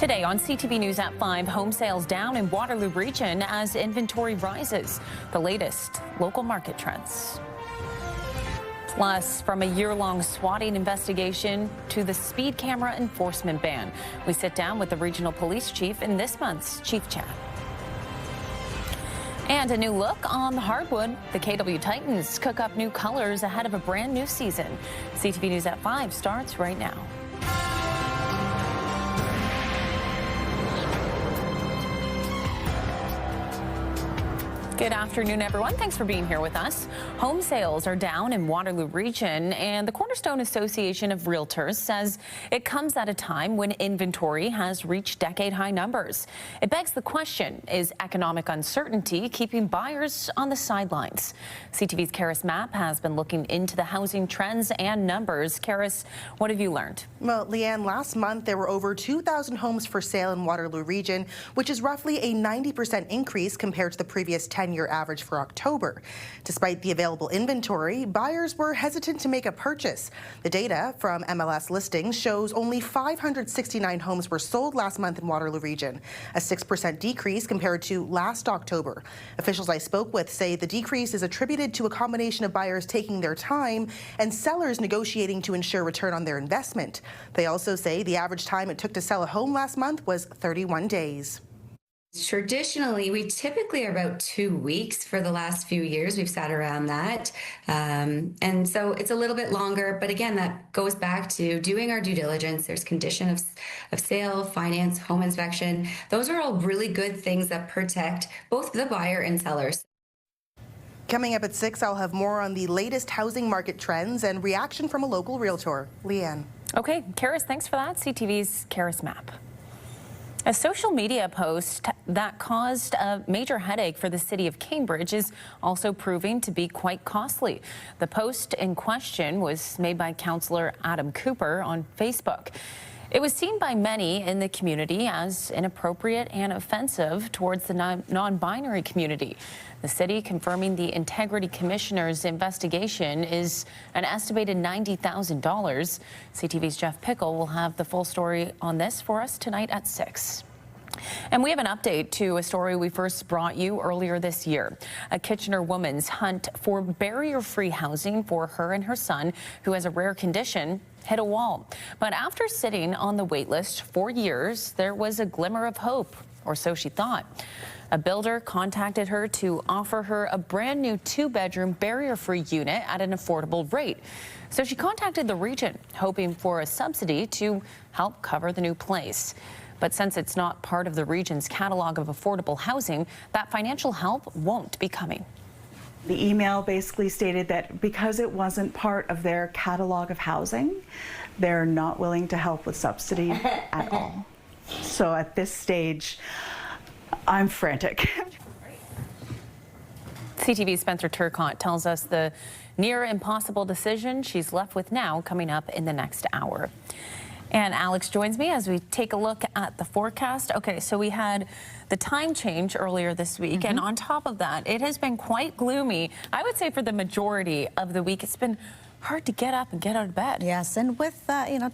Today on CTV News at 5, home sales down in Waterloo Region as inventory rises. The latest local market trends. Plus, from a year-long swatting investigation to the speed camera enforcement ban, we sit down with the regional police chief in this month's Chief Chat. And a new look on the hardwood. The KW Titans cook up new colors ahead of a brand new season. CTV News at 5 starts right now. Good afternoon, everyone. Thanks for being here with us. Home sales are down in Waterloo Region, and the Cornerstone Association of Realtors says it comes at a time when inventory has reached decade-high numbers. It begs the question, is economic uncertainty keeping buyers on the sidelines? CTV's Karis Mapp has been looking into the housing trends and numbers. Karis, what have you learned? Well, Leanne, last month there were over 2,000 homes for sale in Waterloo Region, which is roughly a 90% increase compared to the previous 10-year average for October. Despite the available inventory, buyers were hesitant to make a purchase. The data from MLS listings shows only 569 homes were sold last month in Waterloo Region, a 6% decrease compared to last October. Officials I spoke with say the decrease is attributed to a combination of buyers taking their time and sellers negotiating to ensure return on their investment. They also say the average time it took to sell a home last month was 31 days. Traditionally, we typically are about 2 weeks. For the last few years, we've sat around that. And so it's a little bit longer. But again, that goes back to doing our due diligence. There's condition of sale, finance, home inspection. Those are all really good things that protect both the buyer and sellers. Coming up at 6, I'll have more on the latest housing market trends and reaction from a local realtor. Leanne. Okay, Karis, thanks for that. CTV's Karis Mapp. A social media post that caused a major headache for the city of Cambridge is also proving to be quite costly. The post in question was made by Councillor Adam Cooper on Facebook. It was seen by many in the community as inappropriate and offensive towards the non-binary community. The city confirming the Integrity Commissioner's investigation is an estimated $90,000. CTV's Jeff Pickle will have the full story on this for us tonight at 6. And we have an update to a story we first brought you earlier this year. A Kitchener woman's hunt for barrier-free housing for her and her son, who has a rare condition, hit a wall. But after sitting on the wait list for years, there was a glimmer of hope, or so she thought. A builder contacted her to offer her a brand new 2-bedroom barrier-free unit at an affordable rate. So she contacted the region, hoping for a subsidy to help cover the new place. But since it's not part of the region's catalog of affordable housing, that financial help won't be coming. The email basically stated that because it wasn't part of their catalog of housing, they're not willing to help with subsidy at all. So at this stage, I'm frantic. CTV's Spencer Turcotte tells us the near impossible decision she's left with now coming up in the next hour. And Alex joins me as we take a look at the forecast. Okay, so we had the time change earlier this week, and on top of that, it has been quite gloomy. I would say for the majority of the week, it's been hard to get up and get out of bed. Yes, and with,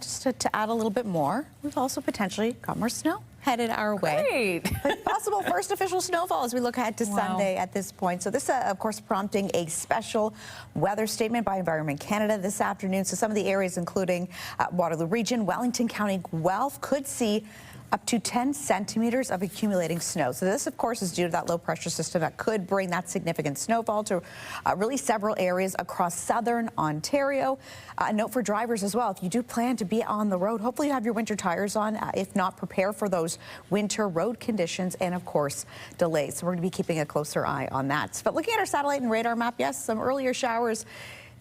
just to add a little bit more, we've also potentially got more snow headed our way. Great. Possible first official snowfall as we look ahead to Sunday at this point. So this, of course, prompting a special weather statement by Environment Canada this afternoon. So some of the areas, including Waterloo Region, Wellington County, Guelph, could see up to 10 centimeters of accumulating snow. So this, of course, is due to that low pressure system that could bring that significant snowfall to really several areas across southern Ontario. A note for drivers as well, if you do plan to be on the road, hopefully you have your winter tires on. If not, prepare for those winter road conditions and, of course, delays. So we're going to be keeping a closer eye on that. But looking at our satellite and radar map, yes, some earlier showers.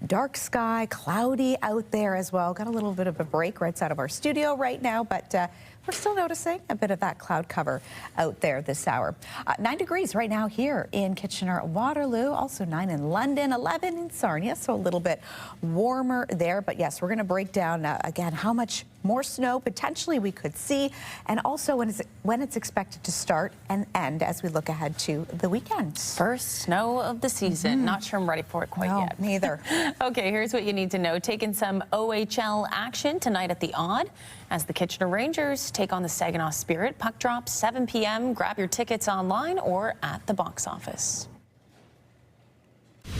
Dark sky, cloudy out there as well. Got a little bit of a break right outside of our studio right now, but we're still noticing a bit of that cloud cover out there this hour. 9 degrees right now here in Kitchener, Waterloo, also 9 in London, 11 in Sarnia, so a little bit warmer there. But yes, we're going to break down again how much more snow potentially we could see, and also when it's expected to start and end as we look ahead to the weekend. First snow of the season. Not sure I'm ready for it quite yet. Neither. Okay, here's what you need to know. Taking some OHL action tonight at the Odd as the Kitchener Rangers take on the Saginaw Spirit. Puck drops 7 p.m. Grab your tickets online or at the box office.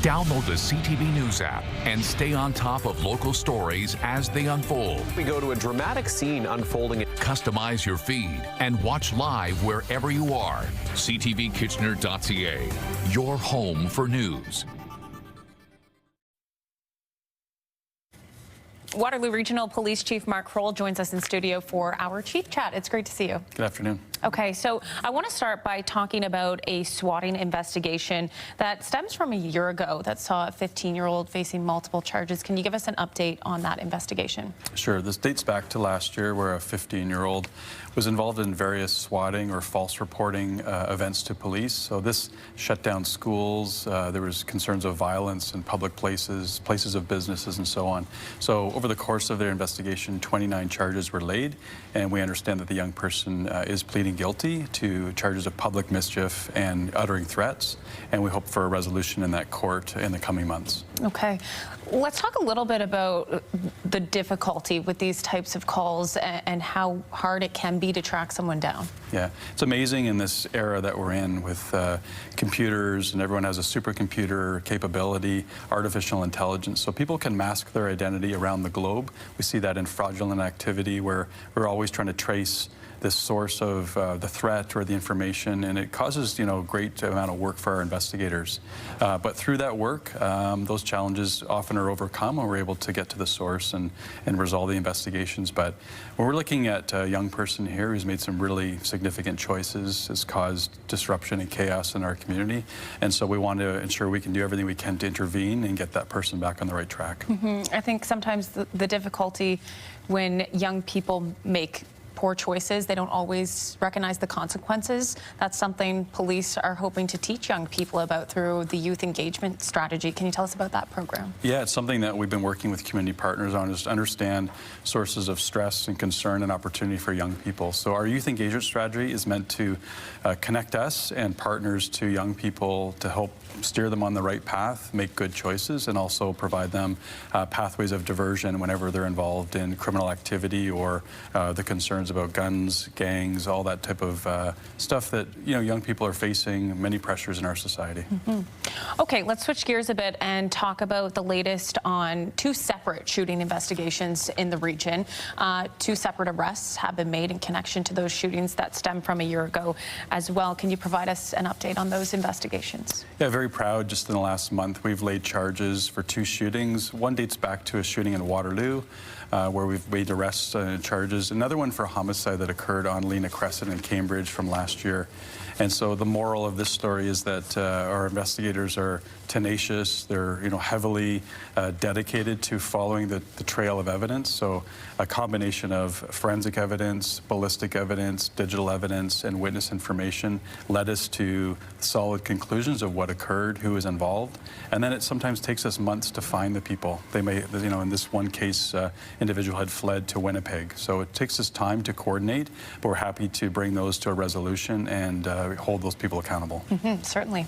Download the CTV News app and stay on top of local stories as they unfold. We go to a dramatic scene unfolding. Customize your feed and watch live wherever you are. CTVKitchener.ca, your home for news. Waterloo Regional Police Chief Mark Kroll joins us in studio for our Chief Chat. It's great to see you. Good afternoon. Okay, so I want to start by talking about a swatting investigation that stems from a year ago that saw a 15-year-old facing multiple charges. Can you give us an update on that investigation? Sure. This dates back to last year where a 15-year-old was involved in various swatting or false reporting events to police. So this shut down schools. There was concerns of violence in public places, places of businesses, and so on. So over the course of their investigation, 29 charges were laid, and we understand that the young person is pleading guilty to charges of public mischief and uttering threats, and we hope for a resolution in that court in the coming months. Okay. Let's talk a little bit about the difficulty with these types of calls and how hard it can be to track someone down. Yeah, it's amazing in this era that we're in with computers, and everyone has a supercomputer capability, artificial intelligence, so people can mask their identity around the globe. We see that in fraudulent activity where we're always trying to trace the source of the threat or the information, and it causes, great amount of work for our investigators. But through that work, those challenges often are overcome, and we're able to get to the source and resolve the investigations. But when we're looking at a young person here who's made some really significant choices, has caused disruption and chaos in our community, and so we want to ensure we can do everything we can to intervene and get that person back on the right track. I think sometimes the difficulty when young people make poor choices, they don't always recognize the consequences. That's something police are hoping to teach young people about through the youth engagement strategy. Can you tell us about that program? Yeah, it's something that we've been working with community partners on, is to understand sources of stress and concern and opportunity for young people. So our youth engagement strategy is meant to connect us and partners to young people to help steer them on the right path, make good choices, and also provide them pathways of diversion whenever they're involved in criminal activity or the concerns about guns, gangs, all that type of stuff that young people are facing, many pressures in our society. Okay, let's switch gears a bit and talk about the latest on 2 separate shooting investigations in the region. 2 separate arrests have been made in connection to those shootings that stem from a year ago as well. Can you provide us an update on those investigations? Yeah, very proud. Just in the last month, we've laid charges for 2 shootings. One dates back to a shooting in Waterloo, where we've made arrests and charges. Another one for a homicide that occurred on Lena Crescent in Cambridge from last year. And so the moral of this story is that our investigators are tenacious. They're heavily dedicated to following the trail of evidence. So a combination of forensic evidence, ballistic evidence, digital evidence, and witness information led us to solid conclusions of what occurred, who was involved. And then it sometimes takes us months to find the people. They may, in this one case, individual had fled to Winnipeg. So it takes us time to coordinate, but we're happy to bring those to a resolution and hold those people accountable. Certainly.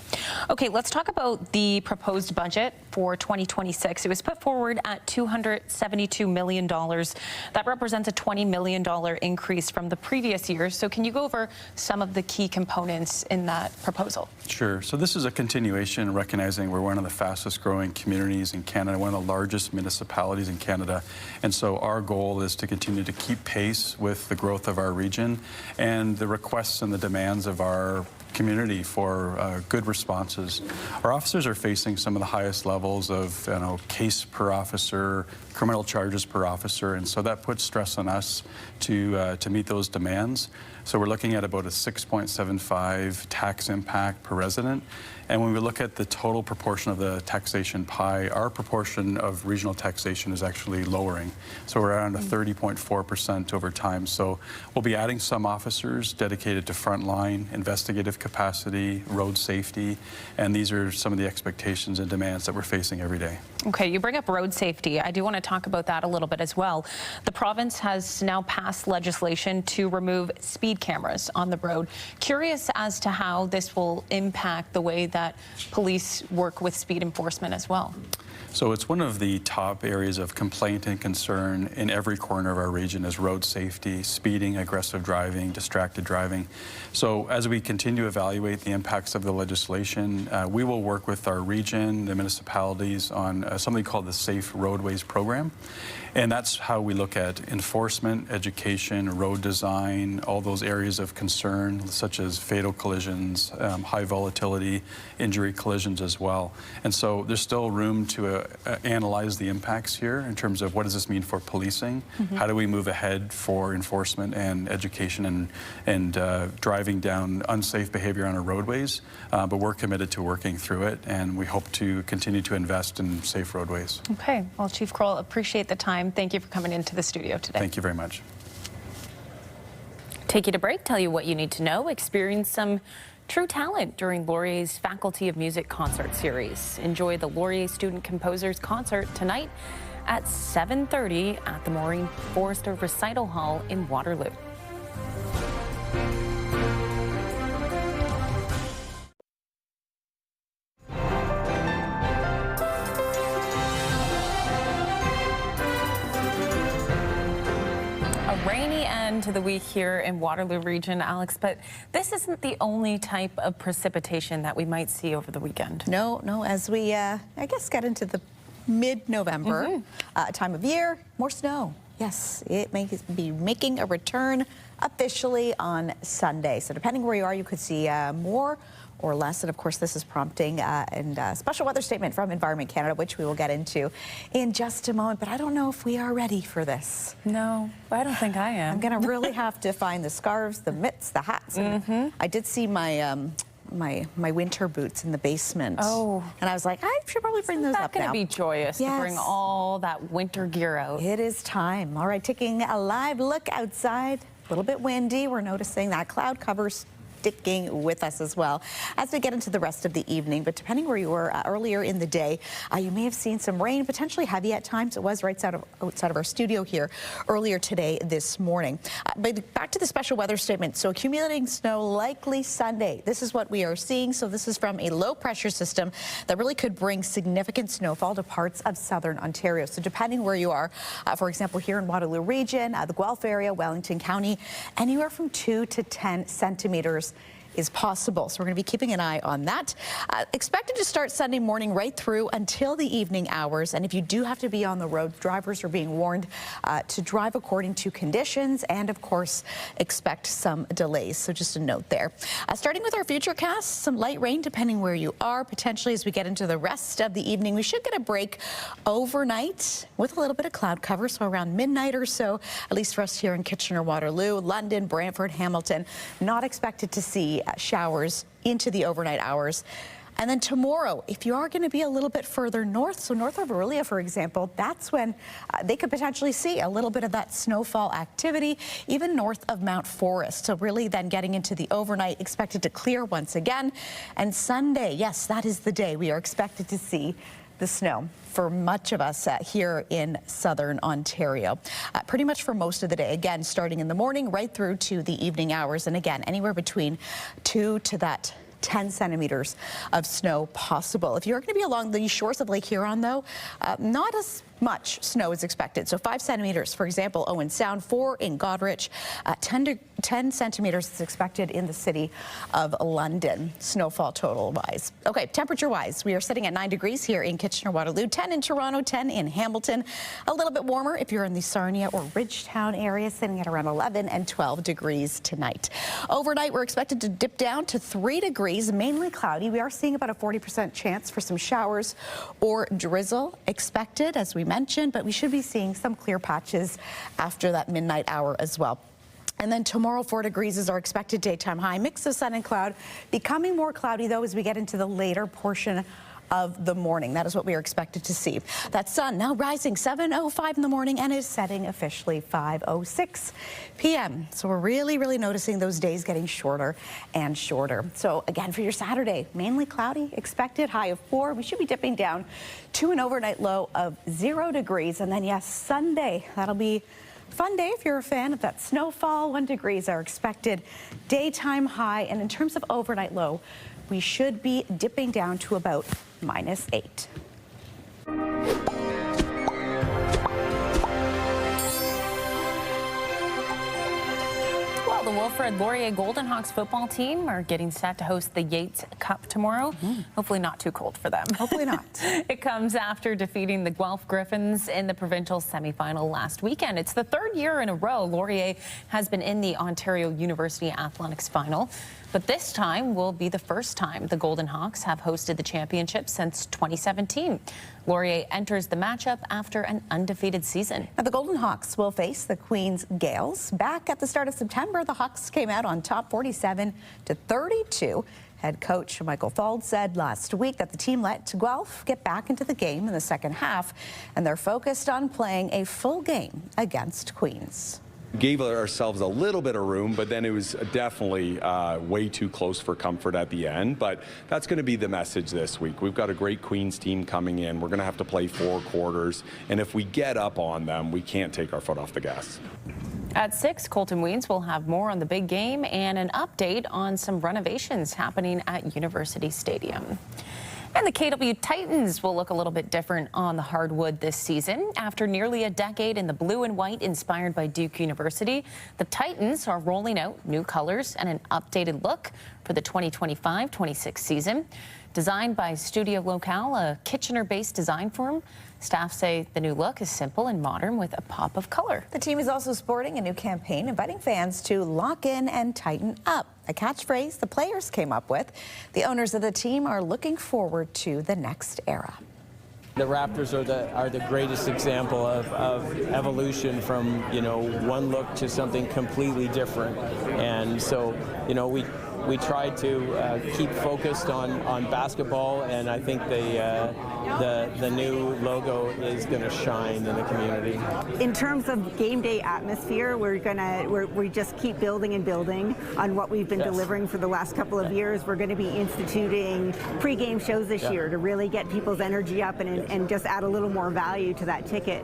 Okay, let's talk about the proposed budget for 2026. It was put forward at $272 million. That represents a $20 million increase from the previous year. So can you go over some of the key components in that proposal? Sure. So this is a continuation, recognizing we're one of the fastest growing communities in Canada, one of the largest municipalities in Canada. And so our goal is to continue to keep pace with the growth of our region and the requests and the demands of our community for good responses. Our officers are facing some of the highest levels of case per officer, criminal charges per officer, and so that puts stress on us to meet those demands. So we're looking at about a 6.75 tax impact per resident. And when we look at the total proportion of the taxation pie, our proportion of regional taxation is actually lowering. So we're around a 30.4% over time. So we'll be adding some officers dedicated to frontline, investigative capacity, road safety, and these are some of the expectations and demands that we're facing every day. Okay, you bring up road safety. I do want to talk about that a little bit as well. The province has now passed legislation to remove speed cameras on the road. Curious as to how this will impact the way that police work with speed enforcement as well. So it's one of the top areas of complaint and concern in every corner of our region is road safety, speeding, aggressive driving, distracted driving. So as we continue to evaluate the impacts of the legislation, we will work with our region, the municipalities on something called the Safe Roadways Program. And that's how we look at enforcement, education, road design, all those areas of concern, such as fatal collisions, high volatility, injury collisions as well. And so there's still room to analyze the impacts here in terms of what does this mean for policing? How do we move ahead for enforcement and education and driving down unsafe behavior on our roadways? But we're committed to working through it, and we hope to continue to invest in safe roadways. Okay, well, Chief Kroll, appreciate the time. Thank you for coming into the studio today. Thank you very much. Take you to break, tell you what you need to know, experience some true talent during Laurier's Faculty of Music concert series. Enjoy the Laurier Student Composers Concert tonight at 7:30 at the Maureen Forrester Recital Hall in Waterloo. Rainy end to the week here in Waterloo Region, Alex, but this isn't the only type of precipitation that we might see over the weekend. No, as we, I guess, get into the mid-November time of year, more snow. Yes, it may be making a return officially on Sunday. So depending where you are, you could see more or less. And of course, this is prompting a special weather statement from Environment Canada, which we will get into in just a moment. But I don't know if we are ready for this. No, I don't think I am. I'm going to really have to find the scarves, the mitts, the hats. And I did see my my winter boots in the basement. Oh. And I was like, I should probably bring those up now. It's going to be joyous to bring all that winter gear out. It is time. All right, taking a live look outside. A little bit windy. We're noticing that cloud cover's sticking with us as well as we get into the rest of the evening. But depending where you were earlier in the day, you may have seen some rain, potentially heavy at times. It was right outside of our studio here earlier today this morning. But back to the special weather statement. So accumulating snow likely Sunday. This is what we are seeing. So this is from a low pressure system that really could bring significant snowfall to parts of southern Ontario. So depending where you are, for example, here in Waterloo Region, the Guelph area, Wellington County, anywhere from 2 to 10 centimeters is possible. So we're going to be keeping an eye on that. Expected to start Sunday morning right through until the evening hours. And if you do have to be on the road, drivers are being warned to drive according to conditions and, of course, expect some delays. So just a note there. Starting with our futurecast, some light rain depending where you are. Potentially as we get into the rest of the evening, we should get a break overnight with a little bit of cloud cover. So around midnight or so, at least for us here in Kitchener, Waterloo, London, Brantford, Hamilton, not expected to see showers into the overnight hours. And then tomorrow, if you are going to be a little bit further north, so north of Orillia, for example, that's when they could potentially see a little bit of that snowfall activity, even north of Mount Forest. So really then getting into the overnight, expected to clear once again. And Sunday, yes, that is the day we are expected to see the snow for much of us here in southern Ontario. Pretty much for most of the day, again, starting in the morning right through to the evening hours. And again, anywhere between 2 to that 10 centimeters of snow possible. If you're going to be along the shores of Lake Huron, though, not as much snow is expected. So 5 centimeters, for example, Owen Sound, 4 in Goderich, 10 centimeters is expected in the city of London, snowfall total-wise. Okay, temperature-wise, we are sitting at 9 degrees here in Kitchener-Waterloo, 10 in Toronto, 10 in Hamilton. A little bit warmer if you're in the Sarnia or Ridgetown area, sitting at around 11 and 12 degrees tonight. Overnight, we're expected to dip down to 3 degrees, mainly cloudy. We are seeing about a 40% chance for some showers or drizzle expected, as we mentioned, but we should be seeing some clear patches after that midnight hour as well. And then tomorrow, 4 degrees is our expected daytime high. Mix of sun and cloud, becoming more cloudy, though, as we get into the later portion of the morning. That is what we are expected to see. That sun now rising 7:05 in the morning and is setting officially 5:06 p.m. So we're really noticing those days getting shorter and shorter. So again, for your Saturday, mainly cloudy expected, high of 4. We should be dipping down to an overnight low of 0 degrees. And then yes, Sunday, that'll be fun day if you're a fan of that snowfall. 1 degrees are expected, daytime high, and in terms of overnight low, we should be dipping down to about -8. Well, the Wilfrid Laurier Golden Hawks football team are getting set to host the Yates Cup tomorrow. Hopefully not too cold for them. Hopefully not. It comes after defeating the Guelph Griffins in the provincial semifinal last weekend. It's the 3rd year in a row Laurier has been in the Ontario University Athletics final. But this time will be the first time the Golden Hawks have hosted the championship since 2017. Laurier enters the matchup after an undefeated season. Now, the Golden Hawks will face the Queen's Gales. Back at the start of September, the Hawks came out on top 47-32. Head coach Michael Fald said last week that the team let Guelph get back into the game in the second half, and they're focused on playing a full game against Queens. Gave ourselves a little bit of room, but then it was definitely way too close for comfort at the end. But that's going to be the message this week. We've got a great Queens team coming in. We're going to have to play 4 quarters. And if we get up on them, we can't take our foot off the gas. At 6, Colton Weens will have more on the big game and an update on some renovations happening at University Stadium. And the KW Titans will look a little bit different on the hardwood this season. After nearly a decade in the blue and white inspired by Duke University, the Titans are rolling out new colors and an updated look for the 2025-26 season. Designed by Studio Locale, a Kitchener-based design firm, staff say the new look is simple and modern with a pop of color. The team is also sporting a new campaign inviting fans to lock in and tighten up, a catchphrase the players came up with. The owners of the team are looking forward to the next era. The Raptors are the greatest example of evolution from, one look to something completely different. And so, we tried to keep focused on basketball, and I think the new logo is going to shine in the community. In terms of game day atmosphere, we just keep building and building on what we've been delivering for the last couple of years. We're going to be instituting pre-game shows this year to really get people's energy up and just add a little more value to that ticket.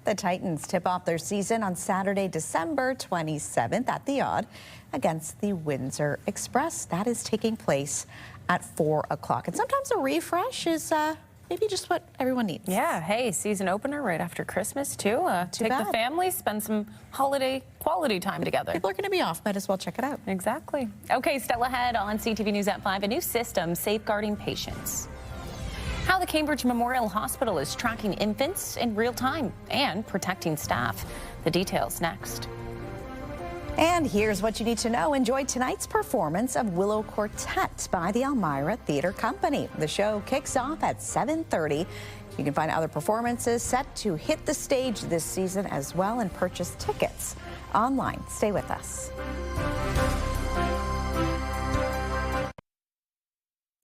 The Titans tip off their season on Saturday, December 27th at the Odd against the Windsor Express. That is taking place at 4 o'clock. And sometimes a refresh is maybe just what everyone needs. Yeah, hey, season opener right after Christmas, too. Take the family, spend some holiday quality time together. People are going to be off. Might as well check it out. Exactly. Okay, still ahead on CTV News at 5, a new system safeguarding patients. How the Cambridge Memorial Hospital is tracking infants in real time and protecting staff. The details next. And here's what you need to know. Enjoy tonight's performance of Willow Quartet by the Elmira Theatre Company. The show kicks off at 7:30. You can find other performances set to hit the stage this season as well and purchase tickets online. Stay with us.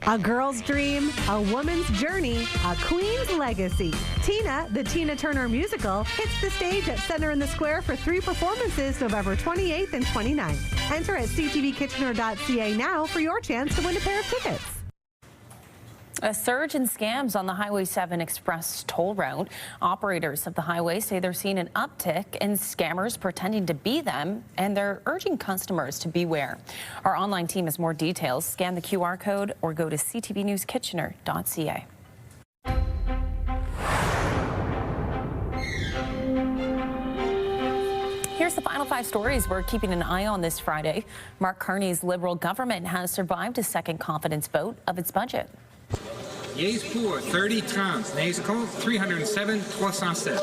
A girl's dream, a woman's journey, a queen's legacy. Tina, the Tina Turner musical, hits the stage at Center in the Square for 3 performances November 28th and 29th. Enter at ctvkitchener.ca now for your chance to win a pair of tickets. A surge in scams on the Highway 7 Express toll route. Operators of the highway say they're seeing an uptick in scammers pretending to be them, and they're urging customers to beware. Our online team has more details. Scan the QR code or go to ctvnewskitchener.ca. Here's the final 5 stories we're keeping an eye on this Friday. Mark Carney's Liberal government has survived a second confidence vote of its budget. Yeas pour 30-30, nays contre 307, 307.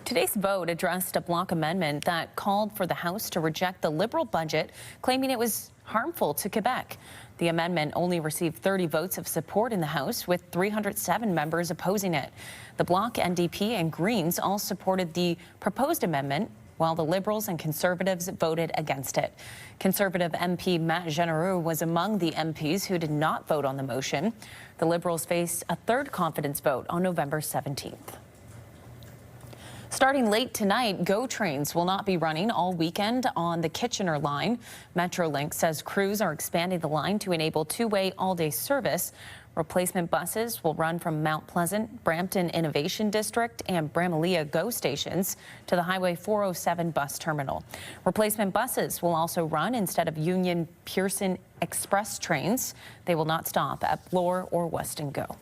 Today's vote addressed a block amendment that called for the House to reject the Liberal budget, claiming it was harmful to Quebec. The amendment only received 30 votes of support in the House, with 307 members opposing it. The Bloc, NDP, and Greens all supported the proposed amendment, while the Liberals and Conservatives voted against it. Conservative MP Matt Genereux was among the MPs who did not vote on the motion. The Liberals face a third confidence vote on November 17th. Starting late tonight, GO trains will not be running all weekend on the Kitchener line. Metrolink says crews are expanding the line to enable two-way all-day service. Replacement buses will run from Mount Pleasant, Brampton Innovation District, and Bramalea GO stations to the Highway 407 bus terminal. Replacement buses will also run instead of Union Pearson Express trains. They will not stop at Bloor or Weston GO.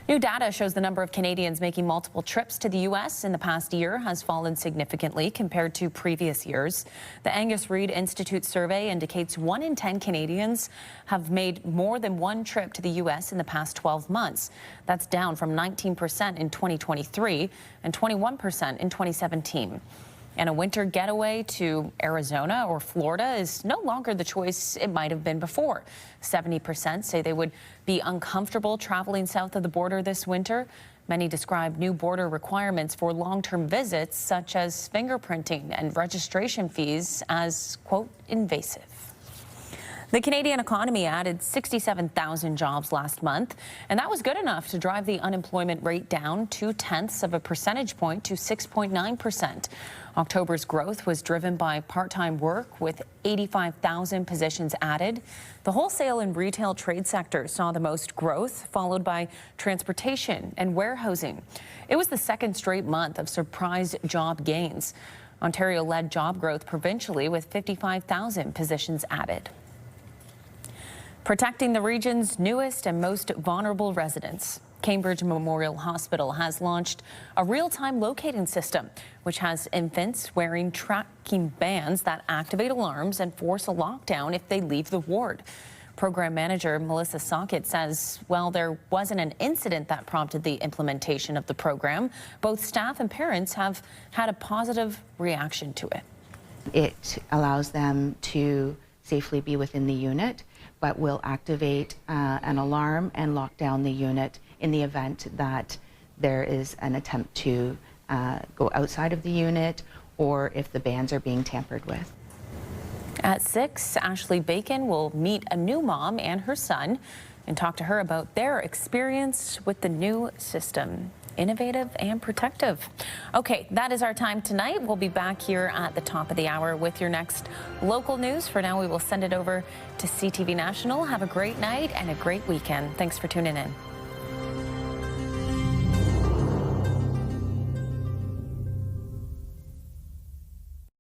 New data shows the number of Canadians making multiple trips to the U.S. in the past year has fallen significantly compared to previous years. The Angus Reid Institute survey indicates 1 in 10 Canadians have made more than one trip to the U.S. in the past 12 months. That's down from 19% in 2023 and 21% in 2017. And a winter getaway to Arizona or Florida is no longer the choice it might have been before. 70% say they would be uncomfortable traveling south of the border this winter. Many describe new border requirements for long-term visits, such as fingerprinting and registration fees, as, quote, invasive. The Canadian economy added 67,000 jobs last month, and that was good enough to drive the unemployment rate down 0.2 of a percentage point to 6.9%. October's growth was driven by part-time work, with 85,000 positions added. The wholesale and retail trade sector saw the most growth, followed by transportation and warehousing. It was the second straight month of surprise job gains. Ontario led job growth provincially with 55,000 positions added. Protecting the region's newest and most vulnerable residents. Cambridge Memorial Hospital has launched a real-time locating system, which has infants wearing tracking bands that activate alarms and force a lockdown if they leave the ward. Program manager Melissa Sockett says, while there wasn't an incident that prompted the implementation of the program, both staff and parents have had a positive reaction to it. It allows them to safely be within the unit, but will activate an alarm and lock down the unit in the event that there is an attempt to go outside of the unit or if the bands are being tampered with. At 6, Ashley Bacon will meet a new mom and her son and talk to her about their experience with the new system. Innovative and protective. Okay, that is our time tonight. We'll be back here at the top of the hour with your next local news. For now, we will send it over to CTV National. Have a great night and a great weekend. Thanks for tuning in.